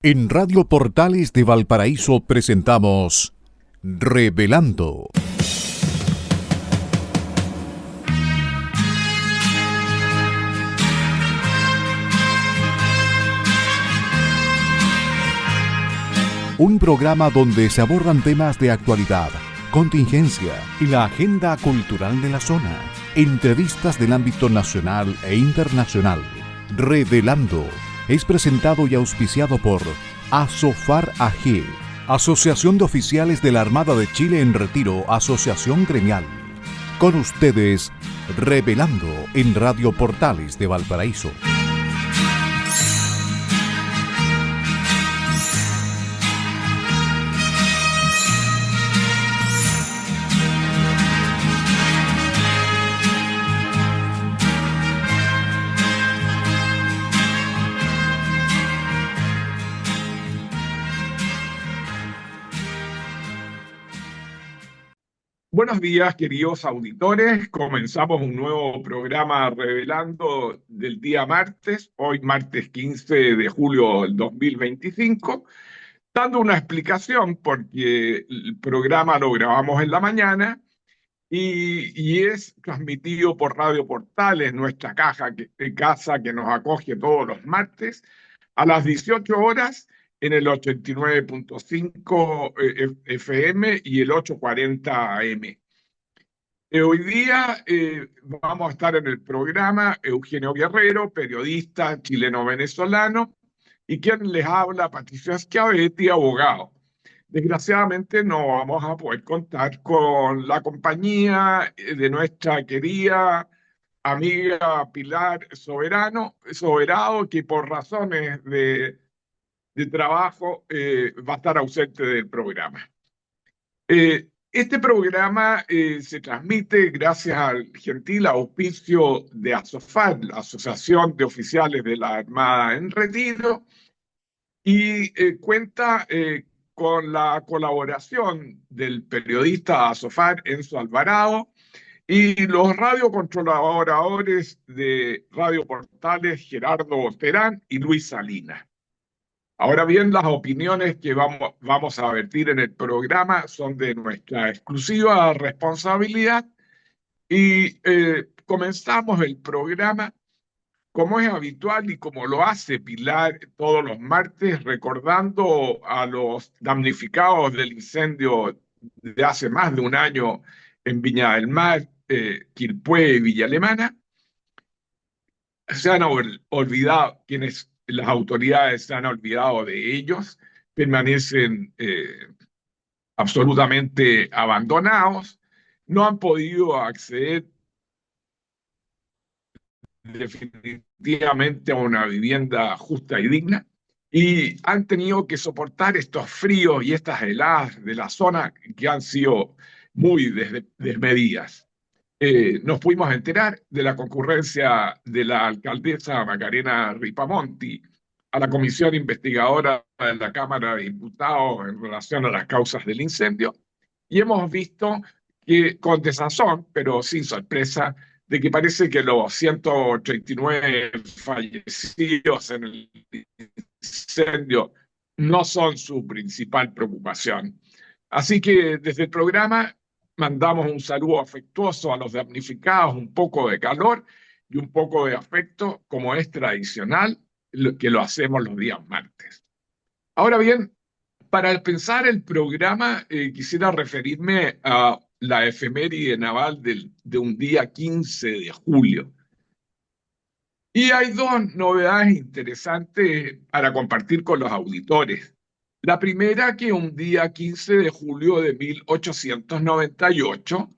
En Radio Portales de Valparaíso presentamos Revelando. Un programa donde se abordan temas de actualidad, contingencia y la agenda cultural de la zona. Entrevistas del ámbito nacional e internacional. Revelando es presentado y auspiciado por Asofar AG, Asociación de Oficiales de la Armada de Chile en Retiro, Asociación Gremial. Con ustedes, Revelando en Radio Portales de Valparaíso. Buenos días, queridos auditores. Comenzamos un nuevo programa Revelando del día martes, hoy martes 15 de julio del 2025, dando una explicación porque el programa lo grabamos en la mañana y es transmitido por Radio Portales, nuestra casa que nos acoge todos los martes a las 18 horas en el 89.5 FM y el 840 AM. Hoy día vamos a estar en el programa Eugenio Guerrero, periodista chileno-venezolano, y quien les habla, Patricio Schiavetti, abogado. Desgraciadamente no vamos a poder contar con la compañía de nuestra querida amiga Pilar Soberano, que por razones de trabajo va a estar ausente del programa. Este programa se transmite gracias al gentil auspicio de ASOFAR, la Asociación de Oficiales de la Armada en Retiro, y cuenta con la colaboración del periodista ASOFAR, Enzo Alvarado, y los radiocolaboradores de Radio Portales, Gerardo Terán y Luis Salinas. Ahora bien, las opiniones que vamos a vertir en el programa son de nuestra exclusiva responsabilidad y comenzamos el programa como es habitual y como lo hace Pilar todos los martes, recordando a los damnificados del incendio de hace más de un año en Viña del Mar, Quilpué y Villa Alemana. Se han olvidado las autoridades se han olvidado de ellos, permanecen absolutamente abandonados, no han podido acceder definitivamente a una vivienda justa y digna, y han tenido que soportar estos fríos y estas heladas de la zona que han sido muy desmedidas. Nos pudimos enterar de la concurrencia de la alcaldesa Macarena Ripamonti a la comisión investigadora de la Cámara de Diputados en relación a las causas del incendio, y hemos visto que con desazón, pero sin sorpresa, de que parece que los 139 fallecidos en el incendio no son su principal preocupación. Así que desde el programa mandamos un saludo afectuoso a los damnificados, un poco de calor y un poco de afecto, como es tradicional, que lo hacemos los días martes. Ahora bien, para pensar el programa, quisiera referirme a la efeméride naval de un día 15 de julio. Y hay dos novedades interesantes para compartir con los auditores. La primera, que un día 15 de julio de 1898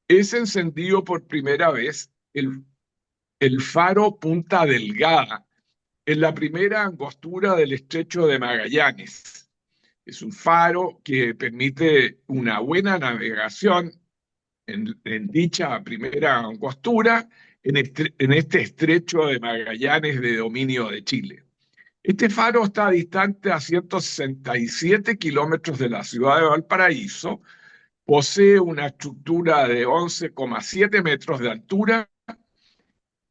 es encendido por primera vez el faro Punta Delgada en la primera angostura del Estrecho de Magallanes. Es un faro que permite una buena navegación en dicha primera angostura en este Estrecho de Magallanes de dominio de Chile. Este faro está distante a 167 kilómetros de la ciudad de Valparaíso, posee una estructura de 11,7 metros de altura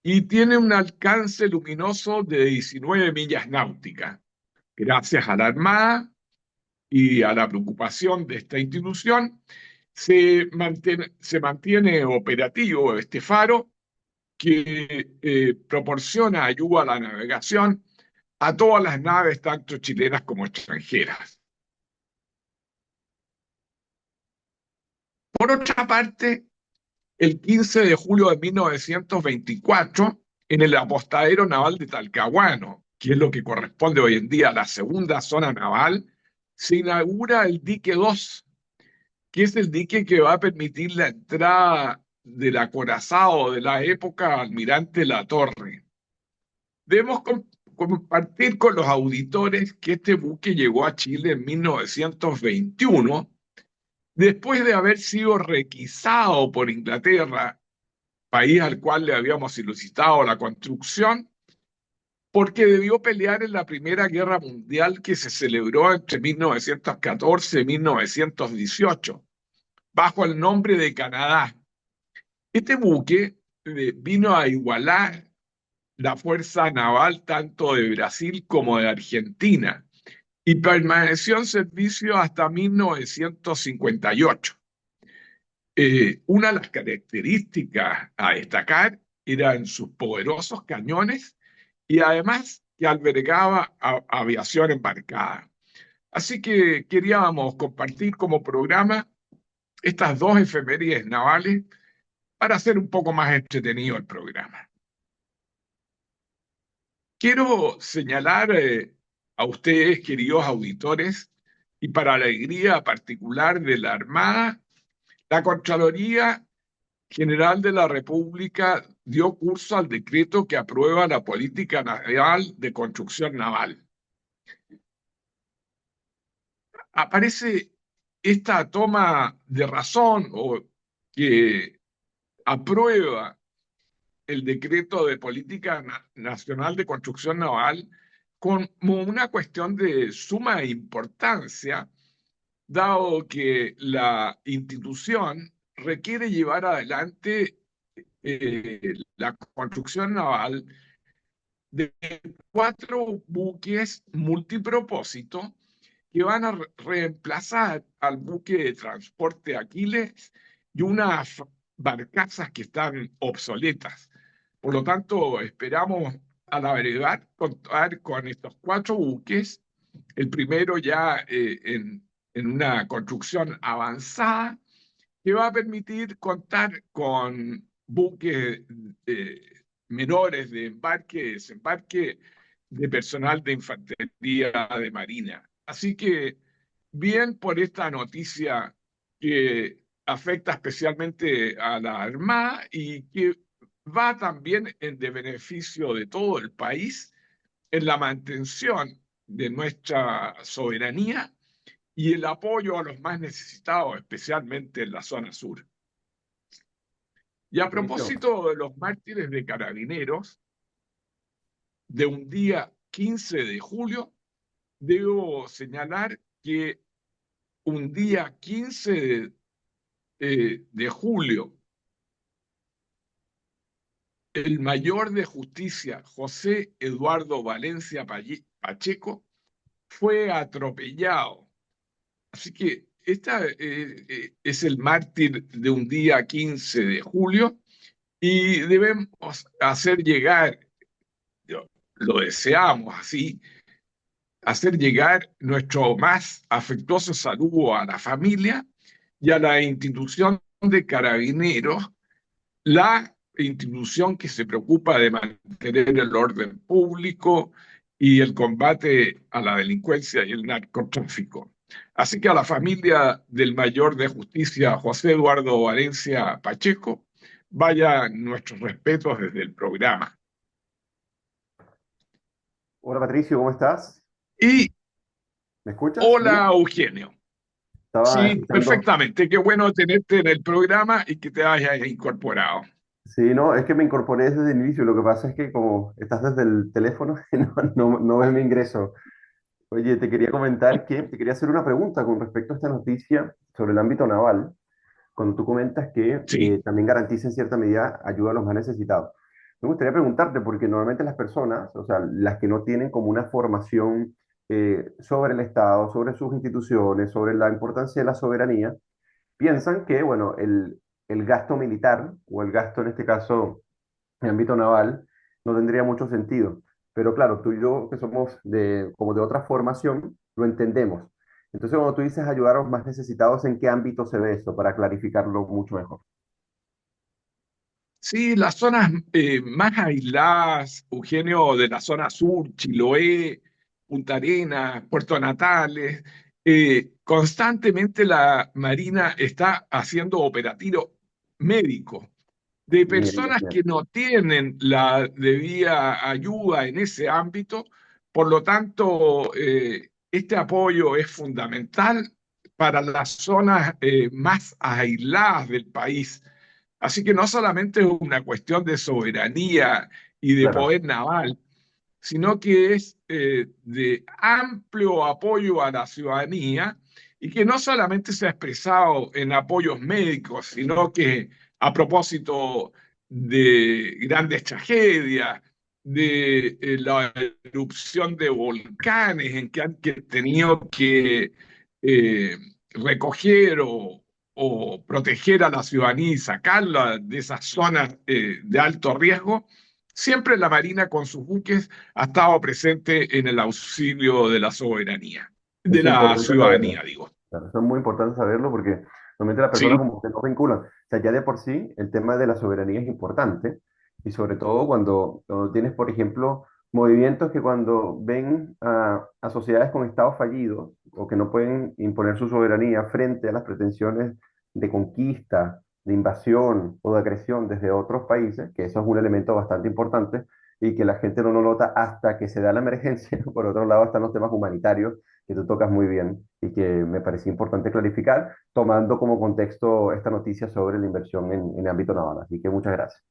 y tiene un alcance luminoso de 19 millas náuticas. Gracias a la Armada y a la preocupación de esta institución, se mantiene operativo este faro que proporciona ayuda a la navegación a todas las naves, tanto chilenas como extranjeras. Por otra parte, el 15 de julio de 1924, en el apostadero naval de Talcahuano, que es lo que corresponde hoy en día a la segunda zona naval, se inaugura el dique 2, que es el dique que va a permitir la entrada del acorazado de la época Almirante Latorre. Debemos compartir con los auditores que este buque llegó a Chile en 1921, después de haber sido requisado por Inglaterra, país al cual le habíamos solicitado la construcción, porque debió pelear en la Primera Guerra Mundial que se celebró entre 1914 y 1918, bajo el nombre de Canadá. Este buque vino a igualar la fuerza naval tanto de Brasil como de Argentina y permaneció en servicio hasta 1958. Una de las características a destacar eran sus poderosos cañones y además que albergaba aviación embarcada. Así que queríamos compartir como programa estas dos efemérides navales para hacer un poco más entretenido el programa. Quiero señalar a ustedes, queridos auditores, y para alegría particular de la Armada, la Contraloría General de la República dio curso al decreto que aprueba la política naval de construcción naval. Aparece esta toma de razón o que aprueba el decreto de política nacional de construcción naval como una cuestión de suma importancia, dado que la institución requiere llevar adelante la construcción naval de 4 buques multipropósito que van a reemplazar al buque de transporte Aquiles y unas barcazas que están obsoletas. Por lo tanto, esperamos a la brevedad contar con estos 4 buques, el primero ya en una construcción avanzada, que va a permitir contar con buques eh, menores de embarque y desembarque de personal de infantería de marina. Así que, bien por esta noticia que afecta especialmente a la Armada y que va también en de beneficio de todo el país en la mantención de nuestra soberanía y el apoyo a los más necesitados, especialmente en la zona sur. Y a Patricio, propósito de los mártires de Carabineros, de un día 15 de julio, debo señalar que un día 15 de julio, el mayor de justicia, José Eduardo Valencia Pacheco, fue atropellado. Así que esta es el mártir de un día 15 de julio y debemos hacer llegar, lo deseamos así, hacer llegar nuestro más afectuoso saludo a la familia y a la institución de Carabineros, la institución que se preocupa de mantener el orden público y el combate a la delincuencia y el narcotráfico. Así que a la familia del mayor de justicia, José Eduardo Valencia Pacheco, vaya nuestros respetos desde el programa. hola Patricio, ¿cómo estás? Y ¿Me escuchas? hola, ¿Bien? Eugenio. Estaba Sí, escuchando. perfectamente. Qué bueno tenerte en el programa y que te hayas incorporado. Sí, no, es que me incorporé desde el inicio. Lo que pasa es que como estás desde el teléfono, no ves mi ingreso. Oye, te quería comentar que te quería hacer una pregunta con respecto a esta noticia sobre el ámbito naval. Cuando tú comentas que Sí, también garantiza en cierta medida ayuda a los más necesitados. Me gustaría preguntarte, porque normalmente las personas, o sea, las que no tienen como una formación sobre el Estado, sobre sus instituciones, sobre la importancia de la soberanía, piensan que, bueno, el gasto militar, o el gasto en este caso en ámbito naval, no tendría mucho sentido. Pero claro, tú y yo, que somos como de otra formación, lo entendemos. Entonces, cuando tú dices ayudar a los más necesitados, ¿en qué ámbito se ve esto? Para clarificarlo mucho mejor. Sí, las zonas más aisladas, Eugenio, de la zona sur, Chiloé, Punta Arenas, Puerto Natales, constantemente la Marina está haciendo operativo médico de Bien, personas bien, que no tienen la debida ayuda en ese ámbito. Por lo tanto, este apoyo es fundamental para las zonas más aisladas del país. Así que no solamente es una cuestión de soberanía y de claro, poder naval, sino que es de amplio apoyo a la ciudadanía y que no solamente se ha expresado en apoyos médicos, sino que a propósito de grandes tragedias, de la erupción de volcanes en que han tenido que eh, recoger o proteger a la ciudadanía y sacarla de esas zonas de alto riesgo, siempre la Marina con sus buques ha estado presente en el auxilio de la soberanía, de es la importante saberlo. ciudadanía, digo. Claro, eso es muy importante saberlo porque normalmente las personas Sí, como que no vinculan. O sea, ya de por sí el tema de la soberanía es importante y sobre todo cuando tienes, por ejemplo, movimientos que cuando ven a sociedades con estados fallidos o que no pueden imponer su soberanía frente a las pretensiones de conquista, de invasión o de agresión desde otros países, que eso es un elemento bastante importante y que la gente no lo nota hasta que se da la emergencia. Por otro lado están los temas humanitarios que tú tocas muy bien y que me parecía importante clarificar, tomando como contexto esta noticia sobre la inversión en el ámbito naval. Así que muchas gracias.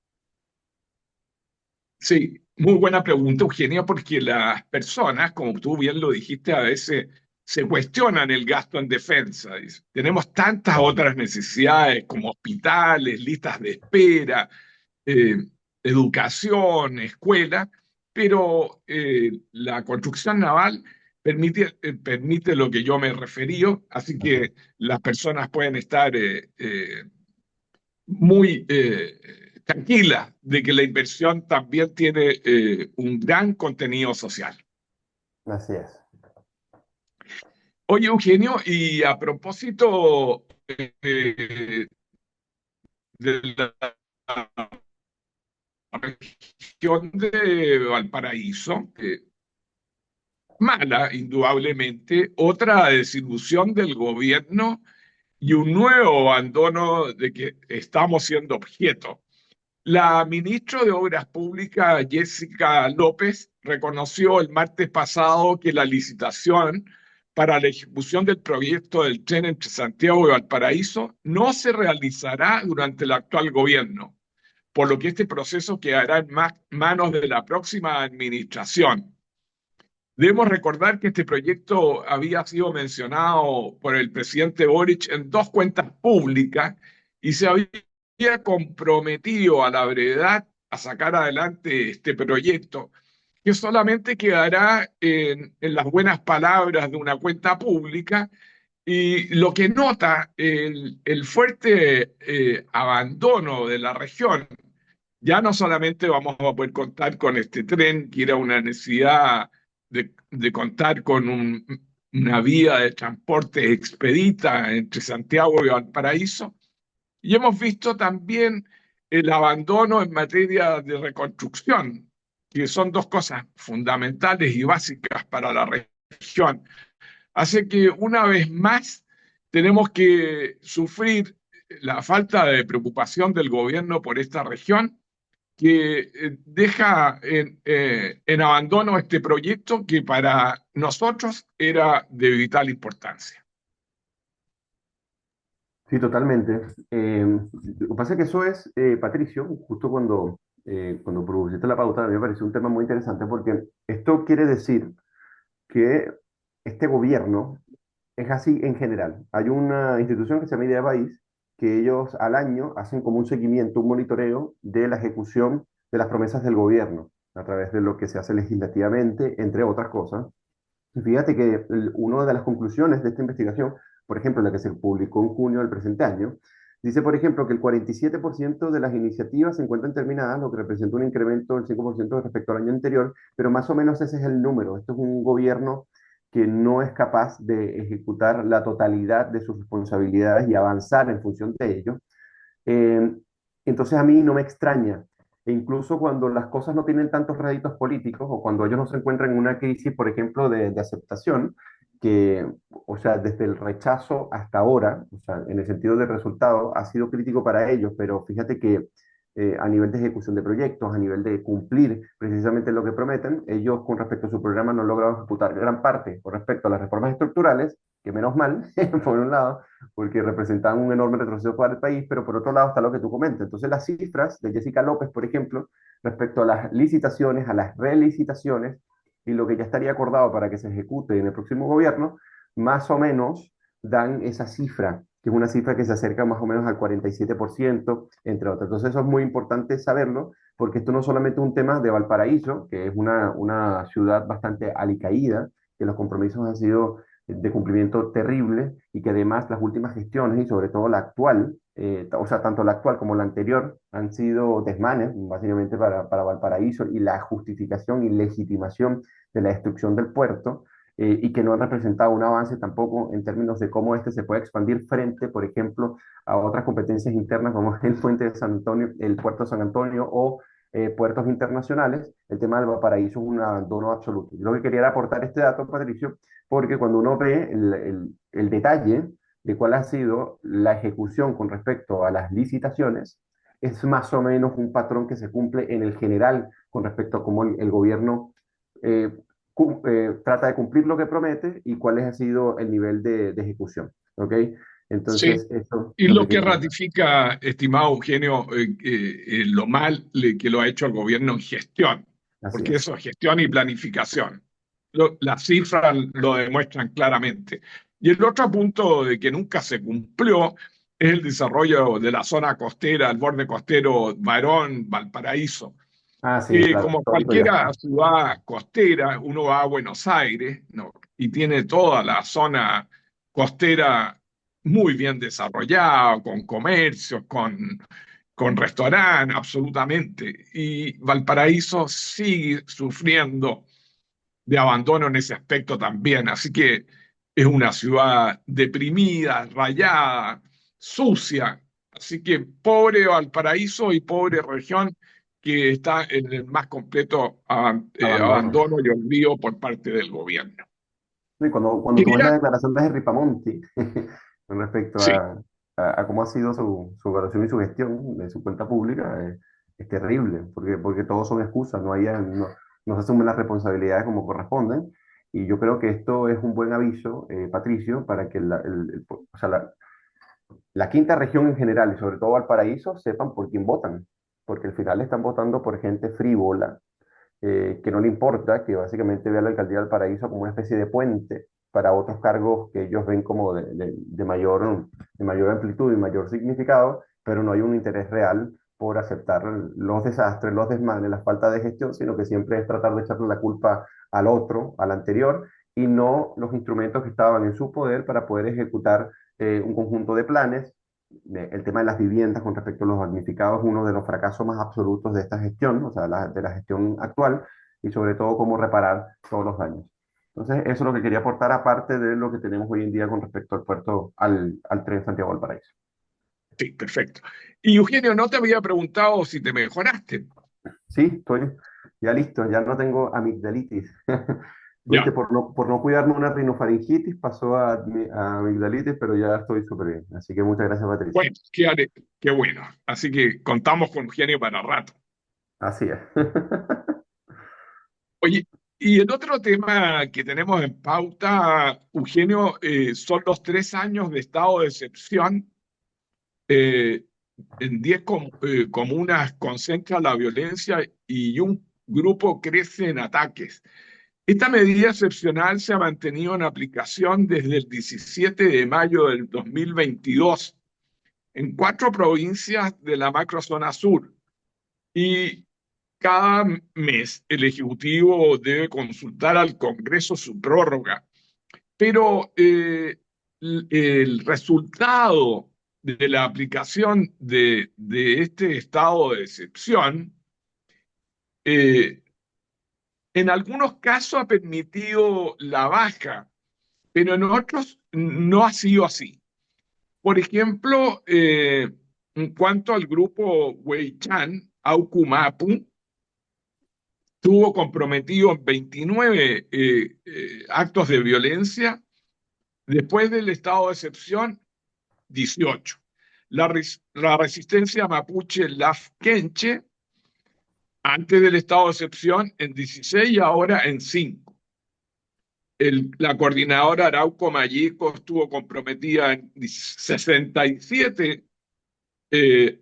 sí, muy buena pregunta, Eugenia, porque las personas, como tú bien lo dijiste, a veces se cuestionan el gasto en defensa. Dice, tenemos tantas Claro. otras necesidades como hospitales, listas de espera, eh, educación, escuela, pero la construcción naval permite lo que yo me referí, así Así que las personas pueden estar muy tranquilas de que la inversión también tiene un gran contenido social. así es. Oye, Eugenio, y a propósito de la región de Valparaíso, mala, indudablemente, otra desilusión del gobierno y un nuevo abandono de que estamos siendo objeto. La ministra de Obras Públicas, Jessica López, reconoció el martes pasado que la licitación para la ejecución del proyecto del tren entre Santiago y Valparaíso no se realizará durante el actual gobierno, por lo que este proceso quedará en manos de la próxima administración. Debemos recordar que este proyecto había sido mencionado por el presidente Boric en dos cuentas públicas y se había comprometido a la brevedad a sacar adelante este proyecto, que solamente quedará en las buenas palabras de una cuenta pública y lo que nota el fuerte abandono de la región. Ya no solamente vamos a poder contar con este tren, que era una necesidad de contar con una vía de transporte expedita entre Santiago y Valparaíso, y hemos visto también el abandono en materia de reconstrucción, que son dos cosas fundamentales y básicas para la región. Así que una vez más tenemos que sufrir la falta de preocupación del gobierno por esta región que deja en abandono este proyecto que para nosotros era de vital importancia. Sí, totalmente. Lo que pasa es que eso es, Patricio, justo cuando propusiste la pauta, a mí me pareció un tema muy interesante porque esto quiere decir que este gobierno es así en general. Hay una institución que se llama Idea País, que ellos al año hacen como un seguimiento, un monitoreo de la ejecución de las promesas del gobierno, a través de lo que se hace legislativamente, entre otras cosas. Y fíjate que una de las conclusiones de esta investigación, por ejemplo, la que se publicó en junio del presente año, dice, por ejemplo, que el 47% de las iniciativas se encuentran terminadas, lo que representa un incremento del 5% respecto al año anterior, pero más o menos ese es el número. Esto es un gobierno que no es capaz de ejecutar la totalidad de sus responsabilidades y avanzar en función de ello. Eh, entonces a mí no me extraña, e incluso cuando las cosas no tienen tantos réditos políticos o cuando ellos no se encuentran en una crisis, por ejemplo, de aceptación, que, o sea, desde el rechazo hasta ahora, o sea, en el sentido del resultado, ha sido crítico para ellos, pero fíjate que a nivel de ejecución de proyectos, a nivel de cumplir precisamente lo que prometen, ellos con respecto a su programa no han logrado ejecutar gran parte con respecto a las reformas estructurales, que menos mal, por un lado, porque representan un enorme retroceso para el país, pero por otro lado está lo que tú comentas. Entonces las cifras de Jessica López, por ejemplo, respecto a las licitaciones, a las relicitaciones y lo que ya estaría acordado para que se ejecute en el próximo gobierno, más o menos dan esa cifra, que es una cifra que se acerca más o menos al 47%, entre otras. Entonces eso es muy importante saberlo, porque esto no es solamente un tema de Valparaíso, que es una ciudad bastante alicaída, que los compromisos han sido de cumplimiento terrible y que además las últimas gestiones y sobre todo la actual, o sea, tanto la actual como la anterior han sido desmanes básicamente para Valparaíso y la justificación y legitimación de la destrucción del puerto y que no han representado un avance tampoco en términos de cómo este se puede expandir frente, por ejemplo, a otras competencias internas como el puente de San Antonio, el puerto de San Antonio o puertos internacionales. El tema del Valparaíso es un abandono absoluto. Yo lo que quería era aportar este dato, Patricio, porque cuando uno ve el detalle de cuál ha sido la ejecución con respecto a las licitaciones, es más o menos un patrón que se cumple en el general con respecto a cómo el gobierno eh, trata de cumplir lo que promete y cuál ha sido el nivel de ejecución. ¿Ok? Sí. Entonces, eso Y es lo lo que que quería comentar. ratifica, estimado Eugenio, lo mal que lo ha hecho el gobierno en gestión, Así porque es. eso es gestión y planificación. Las cifras lo demuestran claramente. Y el otro punto de que nunca se cumplió es el desarrollo de la zona costera, el borde costero Barón, Valparaíso, Ah, sí, que claro, como histórico ya. cualquier ciudad costera, uno va a Buenos Aires, ¿no? Y tiene toda la zona costera muy bien desarrollada, con comercios, con restaurantes, absolutamente. Y Valparaíso sigue sufriendo de abandono en ese aspecto también. Así que es una ciudad deprimida, rayada, sucia. Así que pobre Valparaíso y pobre región que está en el más completo Abandono. abandono y olvido por parte del gobierno. Y cuando tú ves Quería, la declaración de Henry Pamonti con respecto sí, a cómo ha sido su evaluación y su gestión de su cuenta pública, es terrible, porque todos son excusas, no se asumen las responsabilidades como corresponden. Y yo creo que esto es un buen aviso, Patricio, para que o sea, la quinta región en general y sobre todo Valparaíso sepan por quién votan, porque al final están votando por gente frívola que no le importa, que básicamente ve a la alcaldía del Paraíso como una especie de puente para otros cargos que ellos ven como de mayor amplitud y mayor significado, pero no hay un interés real por aceptar los desastres, los desmanes, la falta de gestión, sino que siempre es tratar de echarle la culpa al otro, al anterior, y no los instrumentos que estaban en su poder para poder ejecutar un conjunto de planes. El tema de las viviendas con respecto a los damnificados es uno de los fracasos más absolutos de esta gestión, o sea, de la gestión actual, y sobre todo cómo reparar todos los daños. Entonces, eso es lo que quería aportar, aparte de lo que tenemos hoy en día con respecto al puerto, al tren Santiago Valparaíso. sí, perfecto. Y Eugenio, no te había preguntado si te mejoraste. Sí, estoy ya listo, ya no tengo amigdalitis. Viste, Ya, por no cuidarme una rinofaringitis, pasó a amigdalitis, pero ya estoy súper bien. Así que muchas gracias, Patricia. bueno, qué bueno. Así que contamos con Eugenio para rato. Así es. Oye, y el otro tema que tenemos en pauta, Eugenio, son los 3 años de estado de excepción. eh, en 10 comunas concentra la violencia y un grupo crece en ataques. Esta medida excepcional se ha mantenido en aplicación desde el 17 de mayo del 2022 en 4 provincias de la macrozona sur. Y cada mes el Ejecutivo debe consultar al Congreso su prórroga, pero el resultado de la aplicación de este estado de excepción, eh, en algunos casos ha permitido la baja, pero en otros no ha sido así. Por ejemplo, en cuanto al grupo Weichan, Aucumapu, tuvo comprometido en 29 actos de violencia, después del estado de excepción, 18. La resistencia mapuche Lafkenche, antes del estado de excepción, en 16 y ahora en 5. La coordinadora Arauco Mayeco estuvo comprometida en 67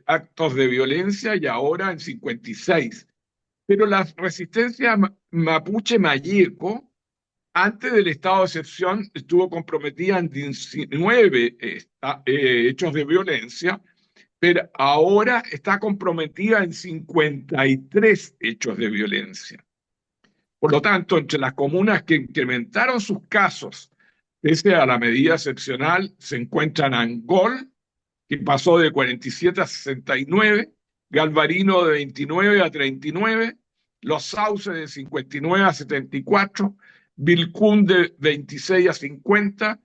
actos de violencia y ahora en 56. Pero la resistencia mapuche Mayeco, antes del estado de excepción, estuvo comprometida en 19 hechos de violencia, pero ahora está comprometida en 53 hechos de violencia. Por lo tanto, entre las comunas que incrementaron sus casos pese a la medida excepcional se encuentran Angol, que pasó de 47 a 69, Galvarino de 29 a 39, Los Sauces de 59 a 74, Vilcún de 26 a 50,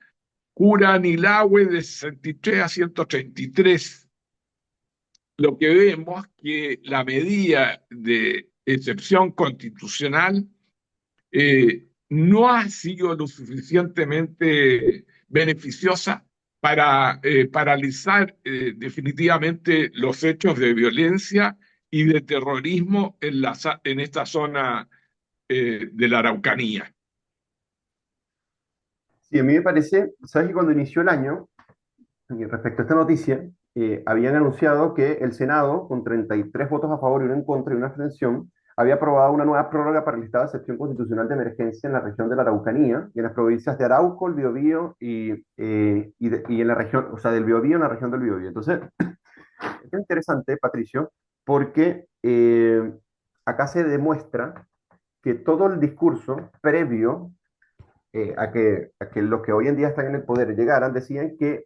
Curanilahue de 63 a 133. Lo que vemos que la medida de excepción constitucional no ha sido lo suficientemente beneficiosa para paralizar definitivamente los hechos de violencia y de terrorismo en esta zona de la Araucanía. Sí, a mí me parece, sabes que cuando inició el año, y respecto a esta noticia, habían anunciado que el Senado, con 33 votos a favor y uno en contra y una abstención, había aprobado una nueva prórroga para el estado de excepción constitucional de emergencia en la región de la Araucanía y en las provincias de Arauco, el Biobío y en la región, o sea, del Biobío en la región del Biobío. Entonces, es interesante, Patricio, porque acá se demuestra que todo el discurso previo a que los que hoy en día están en el poder llegaran, decían que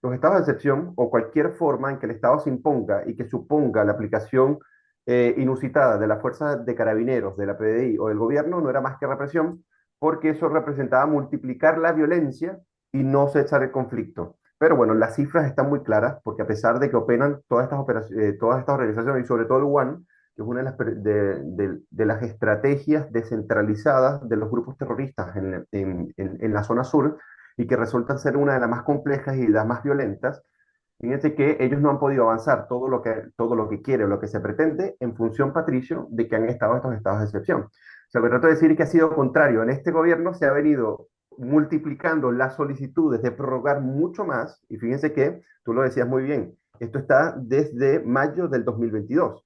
los estados de excepción o cualquier forma en que el Estado se imponga y que suponga la aplicación inusitada de la fuerza de carabineros, de la PDI o del gobierno no era más que represión, porque eso representaba multiplicar la violencia y no cesar el conflicto. Pero bueno, las cifras están muy claras, porque a pesar de que operan todas estas organizaciones y sobre todo el UAN, que es una de las estrategias descentralizadas de los grupos terroristas en la zona sur y que resultan ser una de las más complejas y las más violentas. Fíjense que ellos no han podido avanzar todo lo que quiere o lo que se pretende en función, Patricio, de que han estado estos estados de excepción. O sea, lo que trato de decir es que ha sido contrario. En este gobierno se ha venido multiplicando las solicitudes de prorrogar mucho más, y fíjense que, tú lo decías muy bien, esto está desde mayo del 2022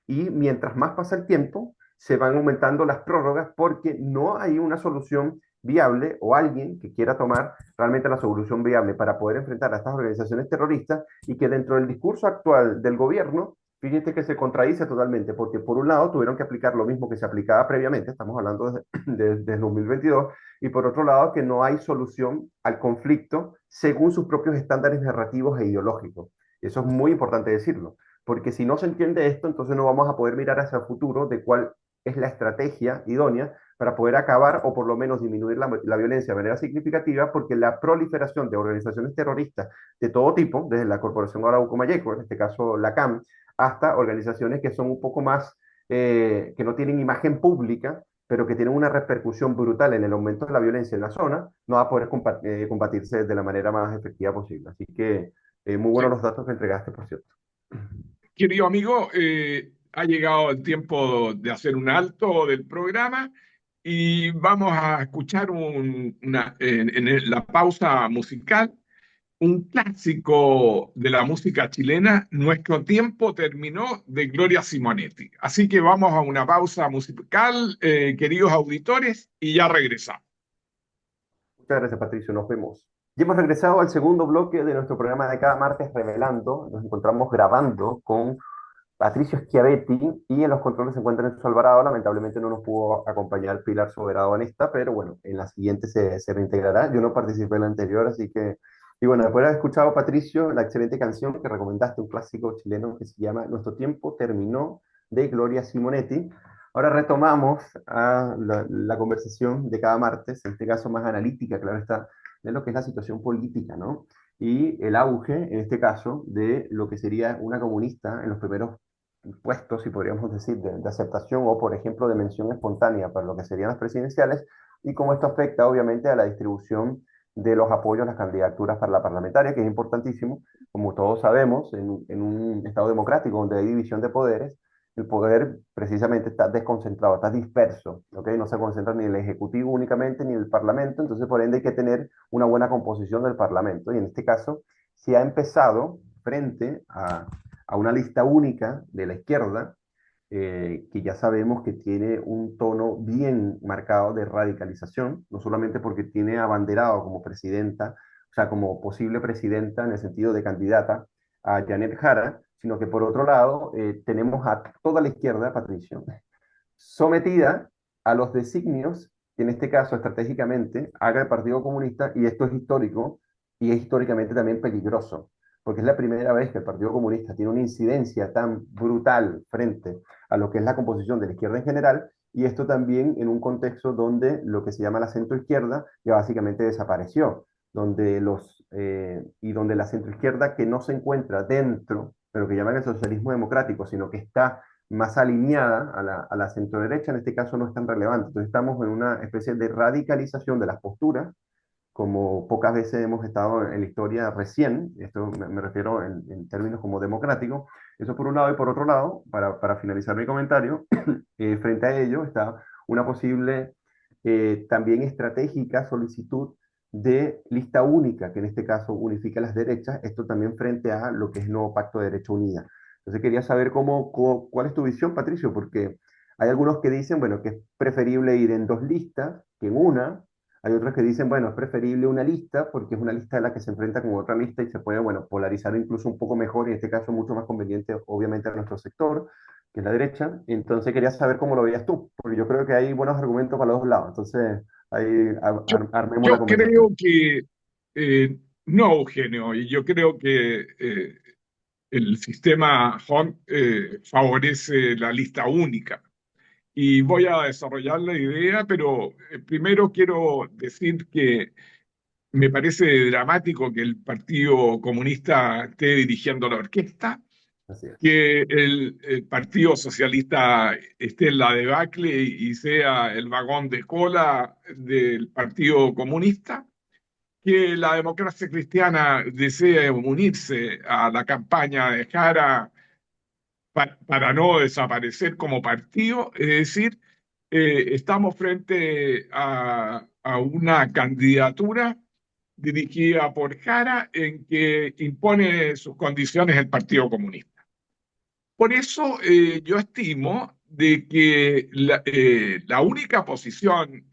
y mientras más pasa el tiempo, se van aumentando las prórrogas porque no hay una solución viable o alguien que quiera tomar realmente la solución viable para poder enfrentar a estas organizaciones terroristas y que dentro del discurso actual del gobierno, fíjate que se contradice totalmente, porque por un lado tuvieron que aplicar lo mismo que se aplicaba previamente, estamos hablando desde 2022, y por otro lado que no hay solución al conflicto según sus propios estándares narrativos e ideológicos. Eso es muy importante decirlo, porque si no se entiende esto, entonces no vamos a poder mirar hacia el futuro de cuál es la estrategia idónea para poder acabar o por lo menos disminuir la violencia de manera significativa, porque la proliferación de organizaciones terroristas de todo tipo, desde la Corporación Arauco Mayeco, en este caso la CAM, hasta organizaciones que son un poco más, que no tienen imagen pública, pero que tienen una repercusión brutal en el aumento de la violencia en la zona, no va a poder combatirse de la manera más efectiva posible. Así que muy buenos Sí. los datos que entregaste, por cierto. Querido amigo, ha llegado el tiempo de hacer un alto del programa y vamos a escuchar en la pausa musical un clásico de la música chilena, Nuestro tiempo terminó, de Gloria Simonetti. Así que vamos a una pausa musical, queridos auditores, y ya regresamos. Muchas gracias, Patricio. Nos vemos. Y hemos regresado al segundo bloque de nuestro programa de cada martes Revelando. Nos encontramos grabando con Patricio Schiavetti, y en los controles se encuentra Enzo Alvarado. Lamentablemente no nos pudo acompañar Pilar Soberano en esta, pero bueno, en la siguiente se reintegrará. Yo no participé en la anterior, así que... Y bueno, después de haber escuchado, Patricio, la excelente canción que recomendaste, un clásico chileno que se llama Nuestro tiempo terminó, de Gloria Simonetti. Ahora retomamos la conversación de cada martes, en este caso más analítica, claro está, de lo que es la situación política, ¿no? Y el auge, en este caso, de lo que sería una comunista en los primeros puestos, si podríamos decir, de aceptación o, por ejemplo, de mención espontánea para lo que serían las presidenciales, y cómo esto afecta, obviamente, a la distribución de los apoyos a las candidaturas para la parlamentaria, que es importantísimo. Como todos sabemos, en un Estado democrático donde hay división de poderes, el poder precisamente está desconcentrado, está disperso, ¿ok? No se concentra ni el Ejecutivo únicamente, ni el Parlamento, entonces por ende hay que tener una buena composición del Parlamento, y en este caso se ha empezado frente a una lista única de la izquierda, que ya sabemos que tiene un tono bien marcado de radicalización, no solamente porque tiene abanderado como presidenta, o sea, como posible presidenta en el sentido de candidata a Janet Jara, sino que por otro lado tenemos a toda la izquierda, Patricio, sometida a los designios que en este caso estratégicamente haga el Partido Comunista, y esto es histórico y es históricamente también peligroso, porque es la primera vez que el Partido Comunista tiene una incidencia tan brutal frente a lo que es la composición de la izquierda en general, y esto también en un contexto donde lo que se llama la centroizquierda ya básicamente desapareció, y donde la centroizquierda que no se encuentra dentro de lo que llaman el socialismo democrático, sino que está más alineada a la centro-derecha, en este caso no es tan relevante. Entonces estamos en una especie de radicalización de las posturas, como pocas veces hemos estado en la historia recién, esto me refiero en términos como democráticos. Eso por un lado, y por otro lado, para finalizar mi comentario, frente a ello está una posible también estratégica solicitud de lista única, que en este caso unifica las derechas, esto también frente a lo que es el nuevo Pacto de Derecha Unida. Entonces quería saber cuál es tu visión, Patricio, porque hay algunos que dicen, bueno, que es preferible ir en dos listas que en una. Hay otros que dicen, bueno, es preferible una lista porque es una lista de la que se enfrenta con otra lista y se puede, bueno, polarizar incluso un poco mejor, y en este caso mucho más conveniente, obviamente, a nuestro sector, que es la derecha. Entonces quería saber cómo lo veías tú, porque yo creo que hay buenos argumentos para los dos lados. Entonces, ahí Yo, armemos la yo creo conversación. que no, Eugenio, y yo creo que el sistema Hunt favorece la lista única. Y voy a desarrollar la idea, pero primero quiero decir que me parece dramático que el Partido Comunista esté dirigiendo la orquesta, Así es. que el Partido Socialista esté en la debacle y sea el vagón de cola del Partido Comunista, que la democracia cristiana desee unirse a la campaña de Jara para no desaparecer como partido. Es decir, estamos frente a una candidatura dirigida por Jara en que impone sus condiciones el Partido Comunista. Por eso yo estimo de que la única posición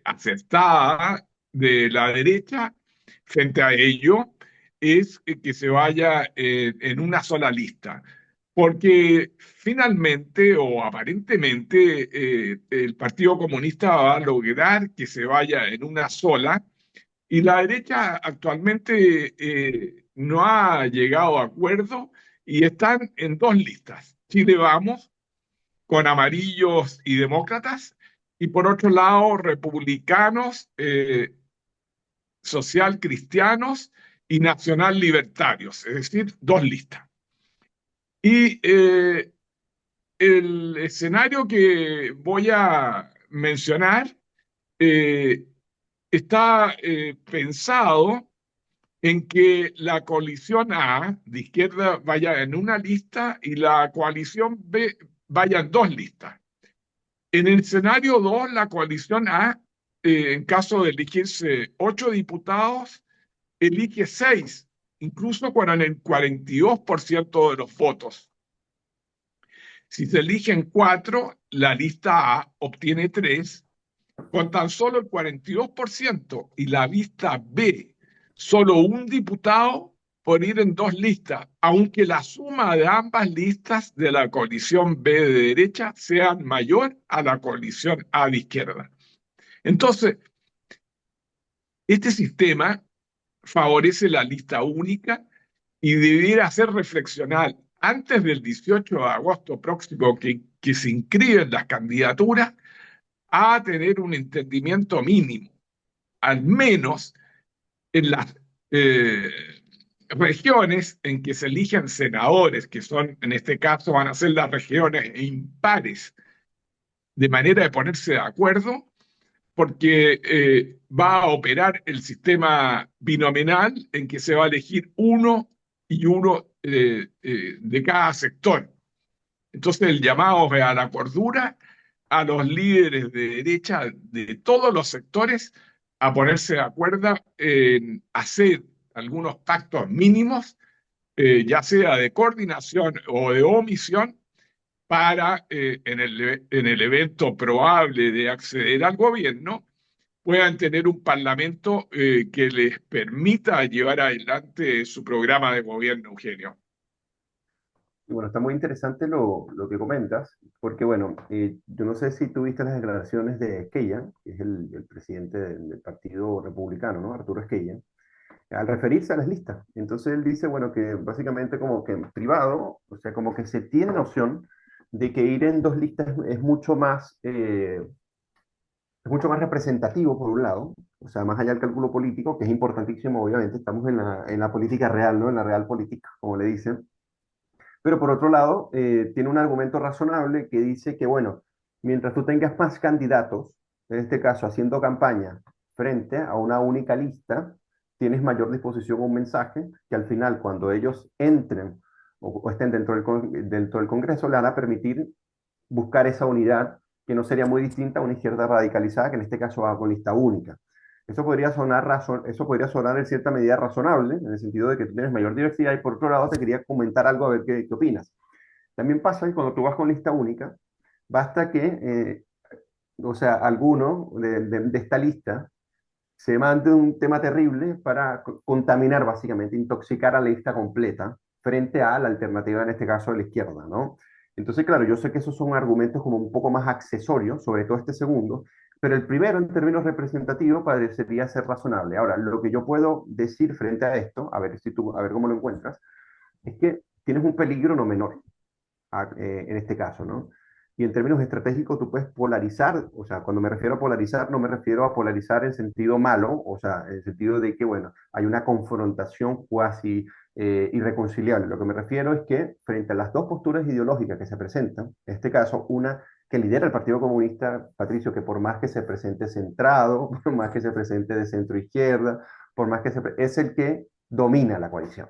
aceptada de la derecha frente a ello es que se vaya en una sola lista, porque finalmente o aparentemente el Partido Comunista va a lograr que se vaya en una sola, y la derecha actualmente no ha llegado a acuerdo y están en dos listas. Chile Vamos, con amarillos y demócratas, y por otro lado, republicanos, social cristianos y nacional libertarios, es decir, dos listas. Y el escenario que voy a mencionar eh, está pensado en que la coalición A de izquierda vaya en una lista y la coalición B vaya en dos listas. En el escenario 2, la coalición A, en caso de elegirse 8 diputados, elige 6, incluso con el 42% de los votos. Si se eligen 4, la lista A obtiene 3, con tan solo el 42%, y la lista B, solo un diputado, por ir en dos listas, aunque la suma de ambas listas de la coalición B de derecha sean mayor a la coalición A de izquierda. Entonces, este sistema favorece la lista única y debiera hacer reflexionar antes del 18 de agosto próximo que se inscriben las candidaturas a tener un entendimiento mínimo, al menos en las eh, regiones en que se eligen senadores, que son, en este caso, van a ser las regiones impares, de manera de ponerse de acuerdo, porque va a operar el sistema binominal en que se va a elegir uno y uno de cada sector. Entonces, el llamado a la cordura a los líderes de derecha de todos los sectores a ponerse de acuerdo en hacer algunos pactos mínimos, ya sea de coordinación o de omisión, para, en el evento probable de acceder al gobierno, puedan tener un parlamento que les permita llevar adelante su programa de gobierno, Eugenio. Y bueno, está muy interesante lo que comentas, porque bueno, yo no sé si tuviste las declaraciones de Scalia, que es el presidente del Partido Republicano, ¿no? Arturo Scalia, al referirse a las listas. Entonces él dice, bueno, que básicamente como que en privado, o sea, como que se tiene noción de que ir en dos listas es mucho más representativo, por un lado, o sea, más allá del cálculo político, que es importantísimo, obviamente, estamos en la política real, ¿no? En la real política, como le dicen. Pero por otro lado, tiene un argumento razonable que dice que, bueno, mientras tú tengas más candidatos, en este caso haciendo campaña frente a una única lista, tienes mayor disposición a un mensaje que al final, cuando ellos entren o estén dentro del Congreso, le van a permitir buscar esa unidad que no sería muy distinta a una izquierda radicalizada, que en este caso va con lista única. Eso podría sonar en cierta medida razonable, en el sentido de que tú tienes mayor diversidad, y por otro lado te quería comentar algo a ver qué opinas. También pasa que cuando tú vas con lista única, basta que, o sea, alguno de esta lista se mande un tema terrible para contaminar básicamente, intoxicar a la lista completa frente a la alternativa, en este caso de la izquierda, ¿no? Entonces, claro, yo sé que esos son argumentos como un poco más accesorios, sobre todo este segundo, pero el primero, en términos representativos, parecería ser razonable. Ahora, lo que yo puedo decir frente a esto, a ver si tú, a ver cómo lo encuentras, es que tienes un peligro no menor en este caso, ¿no? Y en términos estratégicos, tú puedes polarizar, o sea, cuando me refiero a polarizar, no me refiero a polarizar en sentido malo, o sea, en el sentido de que, bueno, hay una confrontación cuasi irreconciliable. Lo que me refiero es que frente a las dos posturas ideológicas que se presentan, en este caso, una que lidera el Partido Comunista, Patricio, que por más que se presente centrado, por más que se presente de centro izquierda, por más que es el que domina la coalición.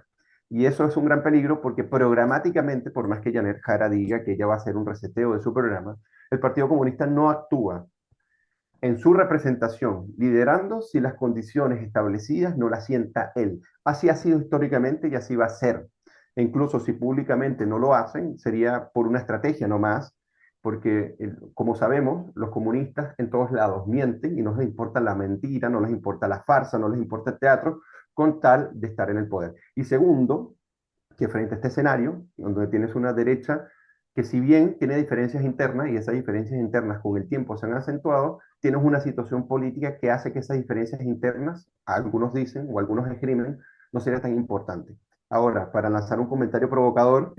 Y eso es un gran peligro porque programáticamente, por más que Janet Jara diga que ella va a hacer un reseteo de su programa, el Partido Comunista no actúa en su representación, liderando si las condiciones establecidas no las sienta él. Así ha sido históricamente y así va a ser. E incluso si públicamente no lo hacen, sería por una estrategia nomás, porque como sabemos, los comunistas en todos lados mienten y no les importa la mentira, no les importa la farsa, no les importa el teatro, con tal de estar en el poder. Y segundo, que frente a este escenario, donde tienes una derecha que si bien tiene diferencias internas y esas diferencias internas con el tiempo se han acentuado, tienes una situación política que hace que esas diferencias internas, algunos dicen o algunos esgrimen, no sería tan importante. Ahora, para lanzar un comentario provocador,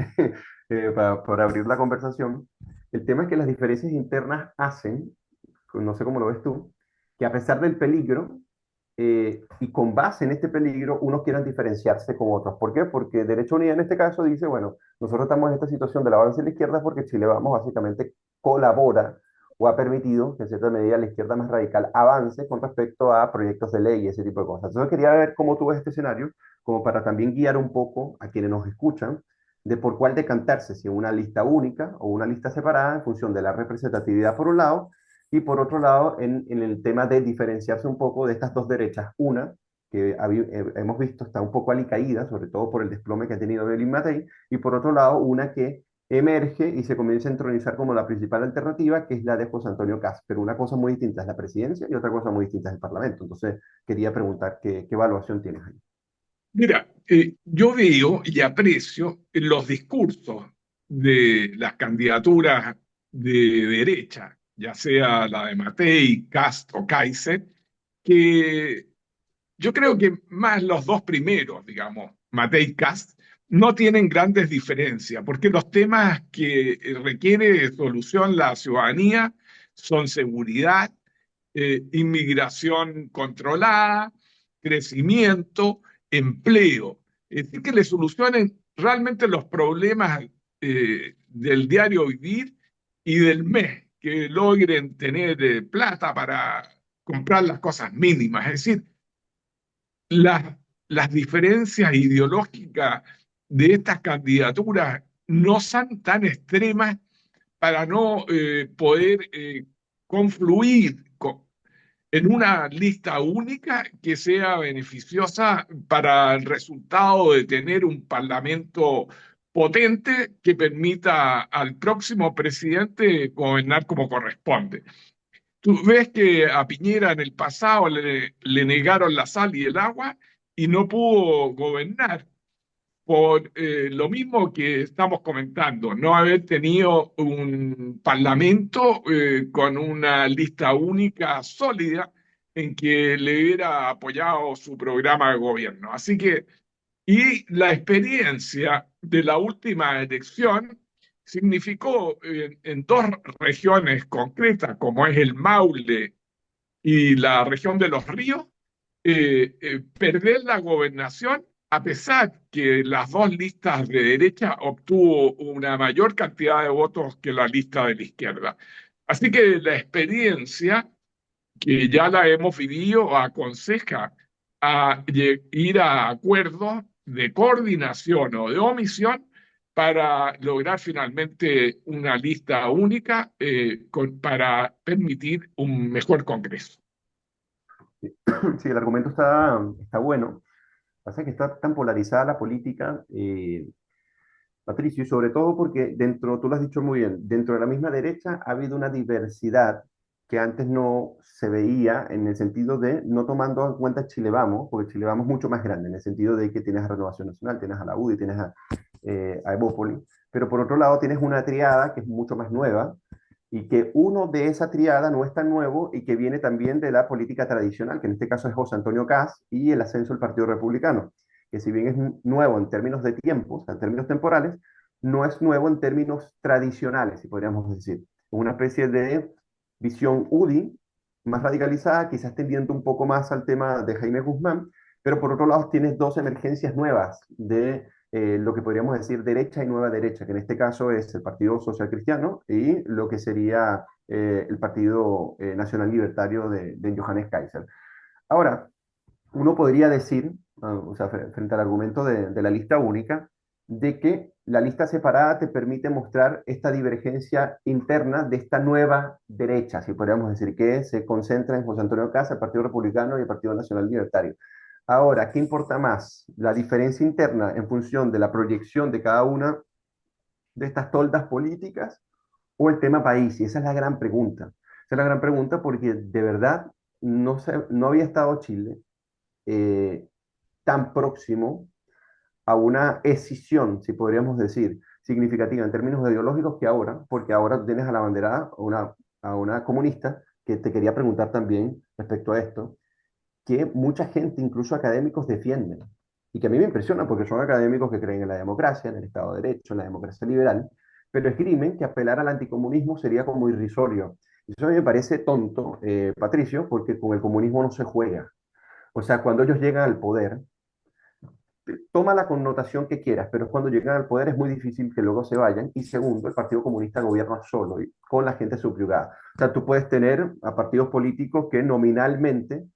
para abrir la conversación, el tema es que las diferencias internas hacen, no sé cómo lo ves tú, que a pesar del peligro, y con base en este peligro, unos quieran diferenciarse con otros. ¿Por qué? Porque Derecha Unida en este caso dice, bueno, nosotros estamos en esta situación del avance de la izquierda porque Chile Vamos básicamente colabora o ha permitido que en cierta medida la izquierda más radical avance con respecto a proyectos de ley y ese tipo de cosas. Entonces quería ver cómo tú ves este escenario, como para también guiar un poco a quienes nos escuchan de por cuál decantarse, si una lista única o una lista separada en función de la representatividad por un lado y por otro lado, en el tema de diferenciarse un poco de estas dos derechas, una que hemos visto está un poco alicaída, sobre todo por el desplome que ha tenido Belín Matei, y por otro lado, una que emerge y se comienza a entronizar como la principal alternativa, que es la de José Antonio Caz. Pero una cosa muy distinta es la presidencia y otra cosa muy distinta es el Parlamento. Entonces, quería preguntar qué evaluación tienes ahí. Mira, Yo veo y aprecio los discursos de las candidaturas de derecha, ya sea la de Matei, Kast o Kaiser, que yo creo que más los dos primeros, digamos, Matei y Kast, no tienen grandes diferencias, porque los temas que requiere solución la ciudadanía son seguridad, inmigración controlada, crecimiento, empleo. Es decir, que le solucionen realmente los problemas del diario vivir y del mes, que logren tener plata para comprar las cosas mínimas. Es decir, las, las diferencias ideológicas de estas candidaturas no son tan extremas para no poder confluir en una lista única que sea beneficiosa para el resultado de tener un parlamento potente que permita al próximo presidente gobernar como corresponde. Tú ves que a Piñera en el pasado le negaron la sal y el agua y no pudo gobernar por lo mismo que estamos comentando, no haber tenido un parlamento con una lista única sólida en que le hubiera apoyado su programa de gobierno. Así que, y la experiencia de la última elección significó en dos regiones concretas, como es el Maule y la región de los ríos, perder la gobernación a pesar que las dos listas de derecha obtuvo una mayor cantidad de votos que la lista de la izquierda. Así que la experiencia, que ya la hemos vivido, aconseja a ir a acuerdos de coordinación o de omisión para lograr finalmente una lista única para permitir un mejor Congreso. Sí, el argumento está bueno. Pasa que está tan polarizada la política, Patricio, y sobre todo porque dentro, tú lo has dicho muy bien, dentro de la misma derecha ha habido una diversidad que antes no se veía en el sentido de, no tomando en cuenta Chile Vamos, porque Chile Vamos es mucho más grande, en el sentido de que tienes a Renovación Nacional, tienes a la UDI, tienes a Evópoli, pero por otro lado tienes una triada que es mucho más nueva, y que uno de esa triada no es tan nuevo y que viene también de la política tradicional, que en este caso es José Antonio Caz y el ascenso del Partido Republicano, que si bien es nuevo en términos de tiempos, en términos temporales, no es nuevo en términos tradicionales, si podríamos decir. Una especie de visión UDI más radicalizada, quizás tendiendo un poco más al tema de Jaime Guzmán, pero por otro lado tienes dos emergencias nuevas de lo que podríamos decir derecha y nueva derecha, que en este caso es el Partido Social Cristiano y lo que sería el Partido Nacional Libertario de Johannes Kaiser. Ahora, uno podría decir, o sea, frente al argumento de la lista única, de que la lista separada te permite mostrar esta divergencia interna de esta nueva derecha, si podríamos decir, que se concentra en José Antonio Caz, el Partido Republicano y el Partido Nacional Libertario. Ahora, ¿qué importa más? ¿La diferencia interna en función de la proyección de cada una de estas toldas políticas o el tema país? Y esa es la gran pregunta. Esa es la gran pregunta porque de verdad no había estado Chile eh, tan próximo a una escisión, si podríamos decir, significativa en términos ideológicos que ahora, porque ahora tienes a la banderada a una comunista que te quería preguntar también respecto a esto, que mucha gente, incluso académicos, defienden. Y que a mí me impresiona porque son académicos que creen en la democracia, en el Estado de Derecho, en la democracia liberal, pero esgrimen que apelar al anticomunismo sería como irrisorio. Y eso a mí me parece tonto, Patricio, porque con el comunismo no se juega. O sea, cuando ellos llegan al poder, toma la connotación que quieras, pero cuando llegan al poder es muy difícil que luego se vayan. Y segundo, el Partido Comunista gobierna solo y con la gente subyugada. O sea, tú puedes tener a partidos políticos que nominalmente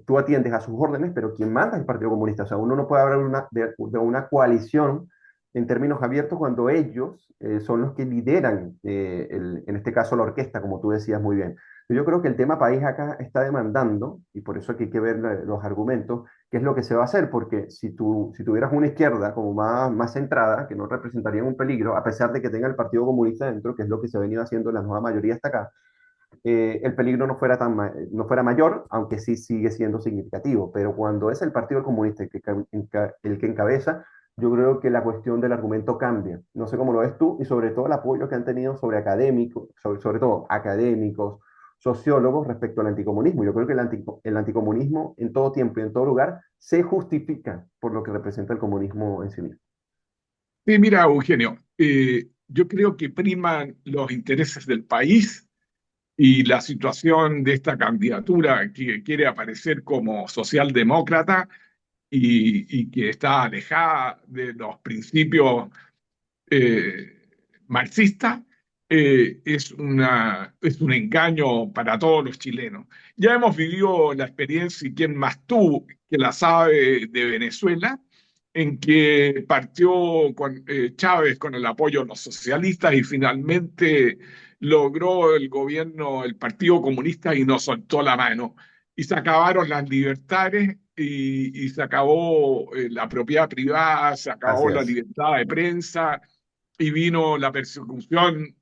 tú atiendes a sus órdenes, pero quien manda es el Partido Comunista. O sea, uno no puede hablar de una coalición en términos abiertos cuando ellos son los que lideran, en este caso, la orquesta, como tú decías muy bien. Yo creo que el tema país acá está demandando, y por eso aquí hay que ver los argumentos, qué es lo que se va a hacer, porque si tuvieras una izquierda como más centrada, que no representaría un peligro, a pesar de que tenga el Partido Comunista dentro, que es lo que se ha venido haciendo en la nueva mayoría hasta acá, el peligro no fuera, no fuera mayor, aunque sí sigue siendo significativo. Pero cuando es el Partido Comunista el que encabeza, yo creo que la cuestión del argumento cambia. No sé cómo lo ves tú y sobre todo el apoyo que han tenido sobre académicos, sobre todo académicos, sociólogos respecto al anticomunismo. Yo creo que el anticomunismo en todo tiempo y en todo lugar se justifica por lo que representa el comunismo en sí mismo. Sí, mira, Eugenio, yo creo que priman los intereses del país y la situación de esta candidatura que quiere aparecer como socialdemócrata y que está alejada de los principios marxistas, es un engaño para todos los chilenos. Ya hemos vivido la experiencia, y quién más tú que la sabe, de Venezuela, en que partió con Chávez con el apoyo de los socialistas y finalmente logró el gobierno el Partido Comunista y nos soltó la mano. Y se acabaron las libertades y se acabó la propiedad privada, se Así acabó la es. libertad de prensa y vino la persecución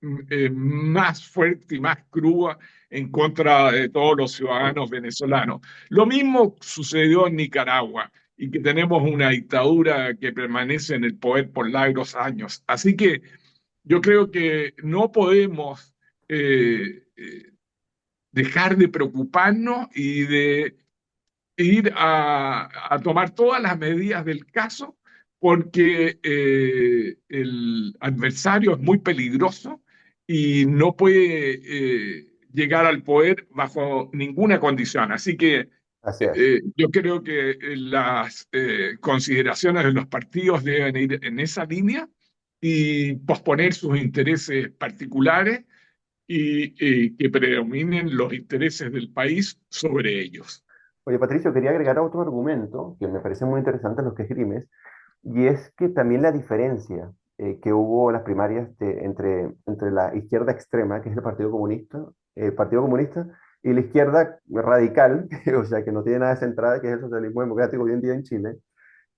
más fuerte y más cruda en contra de todos los ciudadanos venezolanos. Lo mismo sucedió en Nicaragua y que tenemos una dictadura que permanece en el poder por largos años. Así que yo creo que no podemos dejar de preocuparnos y de ir a tomar todas las medidas del caso porque el adversario es muy peligroso y no puede llegar al poder bajo ninguna condición. Así que Así es. yo creo que las consideraciones de los partidos deben ir en esa línea y posponer sus intereses particulares y que predominen los intereses del país sobre ellos. Oye, Patricio, quería agregar otro argumento que me parece muy interesante los que esgrimes, y es que también la diferencia que hubo en las primarias entre la izquierda extrema, que es el Partido Comunista, y la izquierda radical, o sea, que no tiene nada de centrada, que es el socialismo democrático hoy en día en Chile.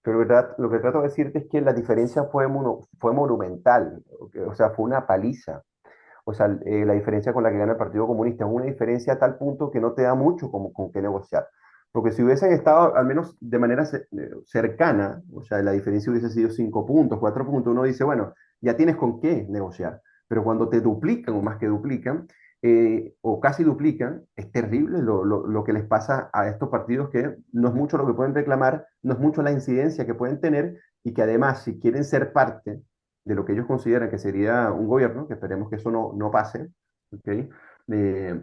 Pero lo que trato de decirte es que la diferencia fue monumental, o sea, fue una paliza. O sea, la diferencia con la que gana el Partido Comunista es una diferencia a tal punto que no te da mucho como, con qué negociar. Porque si hubiesen estado al menos de manera cercana, o sea, la diferencia hubiese sido 5 puntos, 4 puntos, uno dice, bueno, ya tienes con qué negociar. Pero cuando te duplican o más que duplican, o casi duplican, es terrible lo que les pasa a estos partidos que no es mucho lo que pueden reclamar, no es mucho la incidencia que pueden tener y que además si quieren ser parte de lo que ellos consideran que sería un gobierno, que esperemos que eso no pase, ¿ok? Eh,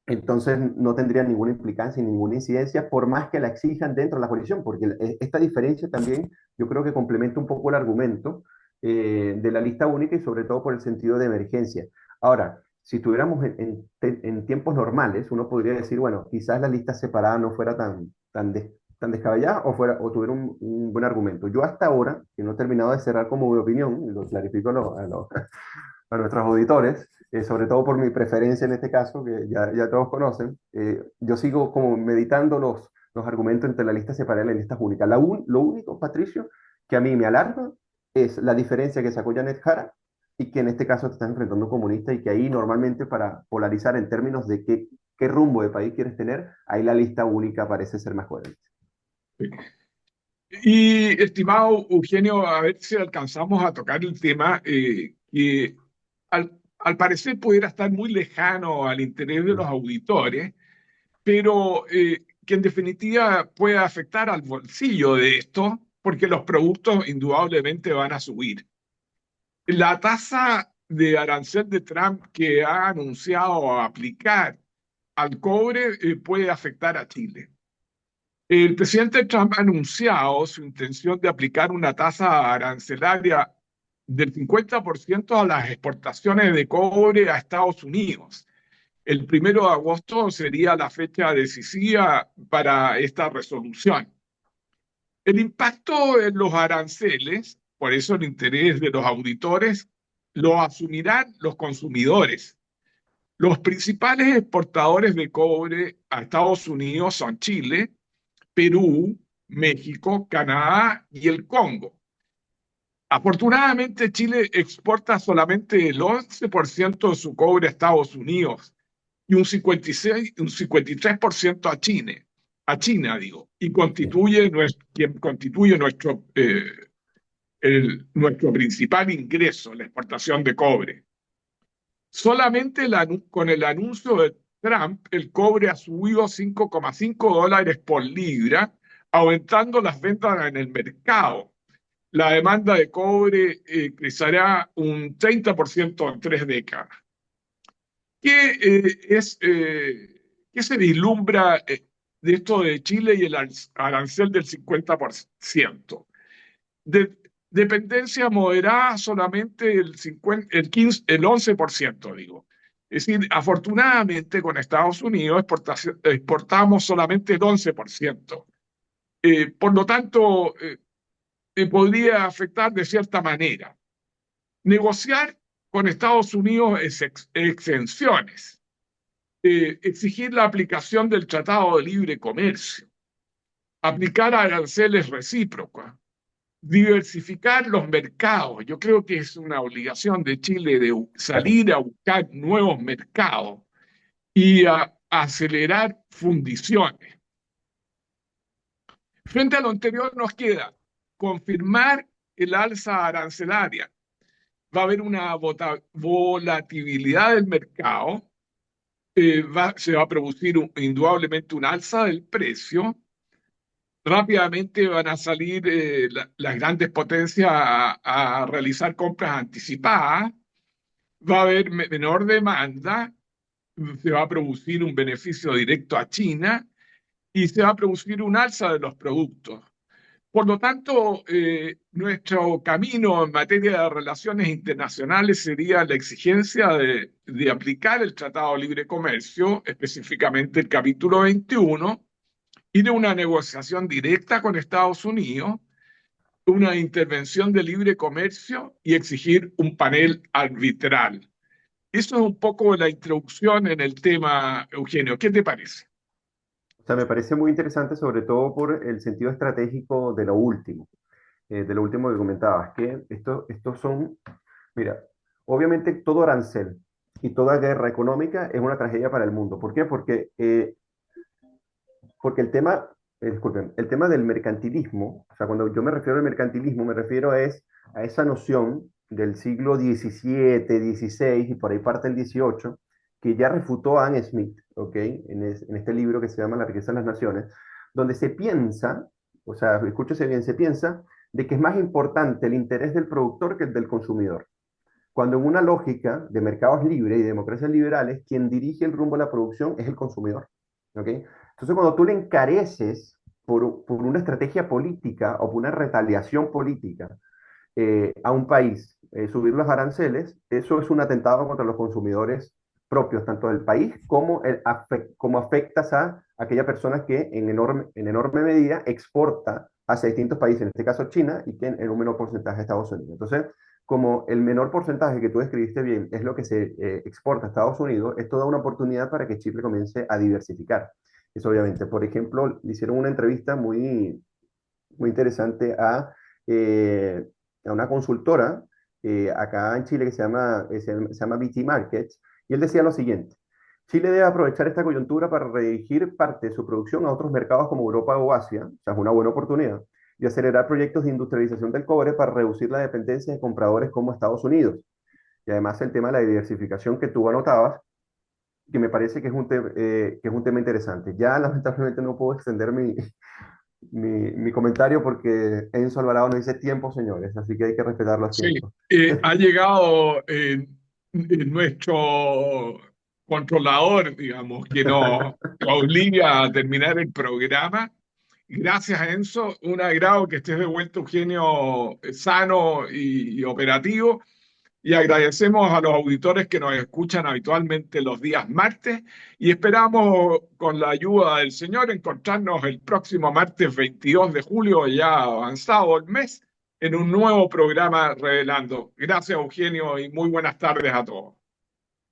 entonces no tendrían ninguna implicancia ni ninguna incidencia, por más que la exijan dentro de la coalición, porque esta diferencia también yo creo que complementa un poco el argumento de la lista única y sobre todo por el sentido de emergencia. Ahora, si estuviéramos en tiempos normales, uno podría decir, bueno, quizás la lista separada no fuera tan descabellada o tuviera un buen argumento. Yo hasta ahora, que no he terminado de cerrar como mi opinión, y lo clarifico a nuestros auditores, sobre todo por mi preferencia en este caso, que ya todos conocen, yo sigo como meditando los argumentos entre la lista separada y la lista única. Lo único, Patricio, que a mí me alarma es la diferencia que sacó Janet Jara y que en este caso te estás enfrentando a un comunista y que ahí normalmente para polarizar en términos de qué rumbo de país quieres tener, ahí la lista única parece ser más coherente. Y estimado Eugenio, a ver si alcanzamos a tocar el tema que al parecer pudiera estar muy lejano al interés de los auditores, pero que en definitiva puede afectar al bolsillo de esto, porque los productos indudablemente van a subir. La tasa de arancel de Trump que ha anunciado aplicar al cobre puede afectar a Chile. El presidente Trump ha anunciado su intención de aplicar una tasa arancelaria del 50% a las exportaciones de cobre a Estados Unidos. El 1 de agosto sería la fecha decisiva para esta resolución. El impacto en los aranceles, por eso el interés de los auditores, lo asumirán los consumidores. Los principales exportadores de cobre a Estados Unidos son Chile, Perú, México, Canadá y el Congo. Afortunadamente, Chile exporta solamente el 11% de su cobre a Estados Unidos y un 53% a China, digo, y constituye quien constituye nuestro principal ingreso, la exportación de cobre. Solamente con el anuncio de Trump, el cobre ha subido $5,5 por libra, aumentando las ventas en el mercado. La demanda de cobre crecerá un 30% en 3 décadas. ¿Qué se vislumbra de esto de Chile y el arancel del 50%? Dependencia moderada solamente el 11%, digo. Es decir, afortunadamente con Estados Unidos exportamos solamente el 11%. Por lo tanto, podría afectar de cierta manera. Negociar con Estados Unidos exenciones. Exigir la aplicación del Tratado de Libre Comercio. Aplicar aranceles recíprocos. Diversificar los mercados. Yo creo que es una obligación de Chile de salir a buscar nuevos mercados y a acelerar fundiciones. Frente a lo anterior nos queda confirmar el alza arancelaria. Va a haber una volatilidad del mercado, se va a producir indudablemente un alza del precio. Rápidamente van a salir las grandes potencias a realizar compras anticipadas, va a haber menor demanda, se va a producir un beneficio directo a China y se va a producir un alza de los productos. Por lo tanto, nuestro camino en materia de relaciones internacionales sería la exigencia de aplicar el Tratado de Libre Comercio, específicamente el capítulo 21, ir a una negociación directa con Estados Unidos, una intervención de libre comercio y exigir un panel arbitral. Eso es un poco la introducción en el tema, Eugenio. ¿Qué te parece? O sea, me parece muy interesante, sobre todo por el sentido estratégico de lo último que comentabas, que estos son, mira, obviamente todo arancel y toda guerra económica es una tragedia para el mundo. ¿Por qué? Porque el tema, disculpen, el tema del mercantilismo, o sea, cuando yo me refiero al mercantilismo, me refiero a esa noción del siglo XVII, XVI y por ahí parte el XVIII, que ya refutó Adam Smith, ¿ok? En este libro que se llama La riqueza de las naciones, donde se piensa, o sea, escúchese bien, se piensa de que es más importante el interés del productor que el del consumidor. Cuando en una lógica de mercados libres y democracias liberales, quien dirige el rumbo a la producción es el consumidor, ¿ok? Entonces, cuando tú le encareces por una estrategia política o por una retaliación política a un país, subir los aranceles, eso es un atentado contra los consumidores propios, tanto del país como afectas a aquella persona que en enorme medida exporta hacia distintos países, en este caso China, y que en un menor porcentaje a Estados Unidos. Entonces, como el menor porcentaje que tú describiste bien es lo que se exporta a Estados Unidos, esto da una oportunidad para que Chile comience a diversificar. Eso obviamente, por ejemplo, le hicieron una entrevista muy, muy interesante a una consultora acá en Chile que se llama BT Markets, y él decía lo siguiente: Chile debe aprovechar esta coyuntura para redirigir parte de su producción a otros mercados como Europa o Asia, o sea, es una buena oportunidad, y acelerar proyectos de industrialización del cobre para reducir la dependencia de compradores como Estados Unidos. Y además el tema de la diversificación que tú anotabas, que me parece que es un tema interesante. Ya lamentablemente no puedo extender mi comentario porque Enzo Alvarado nos dice tiempo, señores, así que hay que respetar los tiempos. Ha llegado nuestro controlador, digamos, que nos obliga a terminar el programa. Gracias, Enzo. Un agrado que estés de vuelta, Eugenio, sano y operativo. Y agradecemos a los auditores que nos escuchan habitualmente los días martes y esperamos, con la ayuda del Señor, encontrarnos el próximo martes 22 de julio, ya avanzado el mes, en un nuevo programa Revelando. Gracias, Eugenio, y muy buenas tardes a todos.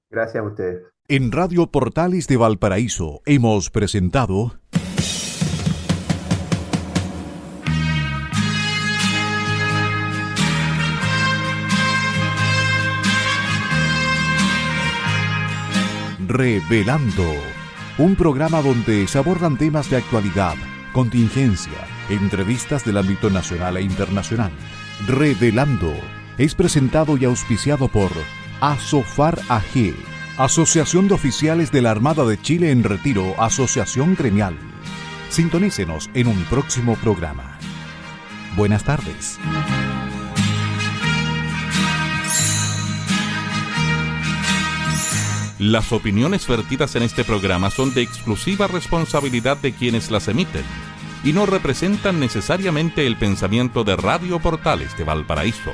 Gracias a ustedes. En Radio Portales de Valparaíso hemos presentado Revelando, un programa donde se abordan temas de actualidad, contingencia, entrevistas del ámbito nacional e internacional. Revelando es presentado y auspiciado por Asofar AG, Asociación de Oficiales de la Armada de Chile en Retiro, Asociación Gremial. Sintonícenos en un próximo programa. Buenas tardes. Las opiniones vertidas en este programa son de exclusiva responsabilidad de quienes las emiten y no representan necesariamente el pensamiento de Radio Portales de Valparaíso.